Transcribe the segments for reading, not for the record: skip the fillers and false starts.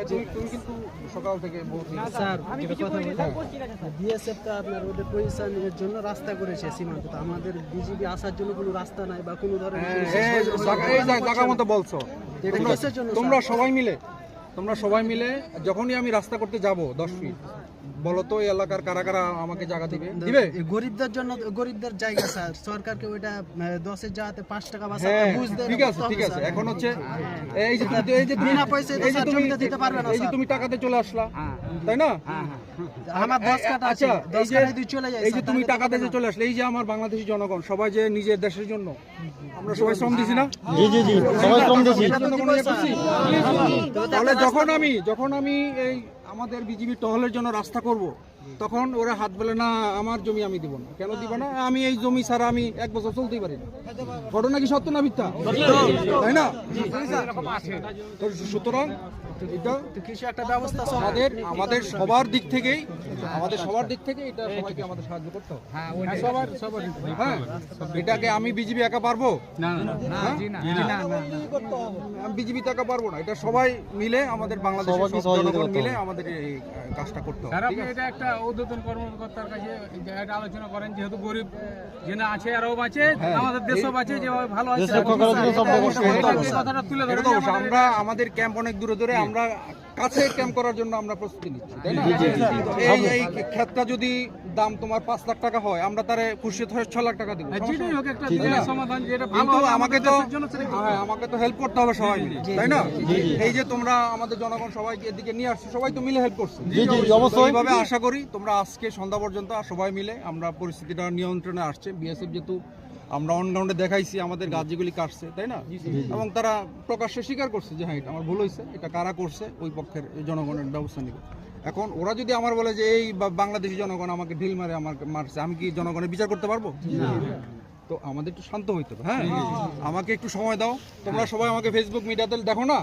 তুমি কিন্তু সকাল থেকে স্যার বিএসএফ তো আপনার ওদের পজিশনের জন্য রাস্তা করেছে সীমান্ত, তো আমাদের বিজিবি আসার জন্য কোনো রাস্তা নাই বা কোনো ধরনের জায়গা মতো বলছো। তোমরা সবাই মিলে যখনই আমি রাস্তা করতে যাব 10 ফিট, বলো তো এই এলাকার কারা কারা আমাকে জায়গা দিবে? গরিবদের জন্য, গরিবদের জায়গা স্যার, সরকারকে ওইটা 10-এর জায়গাতে 5 টাকা বা বুঝ দেন। ঠিক আছে। এখন হচ্ছে এই যে বিনা পয়সায় জমিতে দিতে পারবে না। এই যে তুমি টাকাতে চলে আসলা, তাই না? আমার 10 কাটা আছে, 10 কাটা দিয়ে চলে যায়। এই যে তুমি টাকাতে যে চলে আসলে, এই যে আমার বাংলাদেশি জনগণ সবাই যে নিজের দেশের জন্য আমরা সবাই শ্রম দিছি না? জি সবাই শ্রম দিছি। তাহলে যখন আমি এই আমাদের বিজিবি টহলের জন্য রাস্তা করব, তখন ওরা হাত বলে না আমার জমি আমি দিব না। কেন দিব না? আমি এই জমি ছাড়া আমি 1 বছর চলতেই পারি না। ঘটনা কি সত্য না মিথ্যা? তাই না? সুতরাং এটা কিছু একটা ব্যবস্থা আমাদের সবার দিক থেকেই এটা সবাইকে আমাদের সাহায্য করতে হবে। হ্যাঁ, এটাকে আমি বিজিবি একা পারবো না, আমি বিজিবি একা পারবো না। এটা সবাই মিলে, আমাদের বাংলাদেশের জনগণ মিলে আমাদের এই কাজটা করতে হবে। আপনি এটা একটা ঊর্ধ্বতন কর্মকর্তার কাছে এটা আলোচনা করেন, যেহেতু গরিব জেনে আছে আরও বাঁচে, আমাদের দেশও বাঁচে, যেভাবে ভালো আছে কথাটা তুলে ধরে। আমরা আমাদের ক্যাম্প অনেক দূরে, আমরা কাছে ক্যাম্প করার জন্য আমরা প্রস্তুতি নিচ্ছি, তাই না? এই ক্ষেতটা যদি দাম তোমার 5 লাখ টাকা হয়, আমরা তারে খুশি 6 লাখ টাকা দিব। কিন্তু আমাকে তো হেল্প করতে হবে সবাই মিলে, তাই না? এই যে তোমরা আমাদের জনগণ সবাই এদিকে নিয়ে আসছো, সবাই তো মিলে হেল্প করছো। এইভাবে আশা করি তোমরা আজকে সন্ধ্যা পর্যন্ত সবাই মিলে আমরা পরিস্থিতিটা নিয়ন্ত্রণে আসছে। বিএসএফ যেহেতু আমরা অন গ্রাউন্ডে দেখাইছি আমাদের গাছ যেগুলি কাটছে, তাই না? এবং তারা প্রকাশ্যে স্বীকার করছে যে হ্যাঁ এটা আমার ভুল হয়েছে, এটা কারা করছে ওই পক্ষের জনগণের ব্যবস্থা নিবে। এখন ওরা যদি আমার বলে যে এই বাংলাদেশি জনগণ আমাকে ঢিল মারে আমাকে মারছে, আমি কি জনগণের বিচার করতে পারবো? তো আমাদের একটু শান্ত হইতে হবে। হ্যাঁ, আমাকে একটু সময় দাও। তোমরা সবাই আমাকে ফেসবুক মিডিয়াতে দেখো না?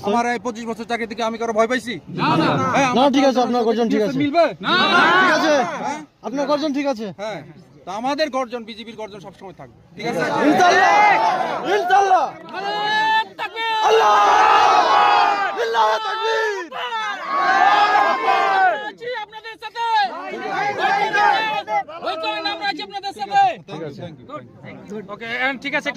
আমার এই 25 বছর চাকরি থেকে আমি কারো ভয় পাইছি? ঠিক আছে, আপনার গর্জন ঠিক আছে, মিলবে না? ঠিক আছে, আপনার গর্জন ঠিক আছে। হ্যাঁ, তা আমাদের গর্জন, বিজেপির গর্জন সবসময় থাকবে, ঠিক আছে? ইনশাআল্লাহ। আল্লাহ আল্লাহু তাকবীর। আপনাদের সাথে ওই তো আমরা আছি আপনাদের সাথে। Thank you. ওকে, ঠিক আছে।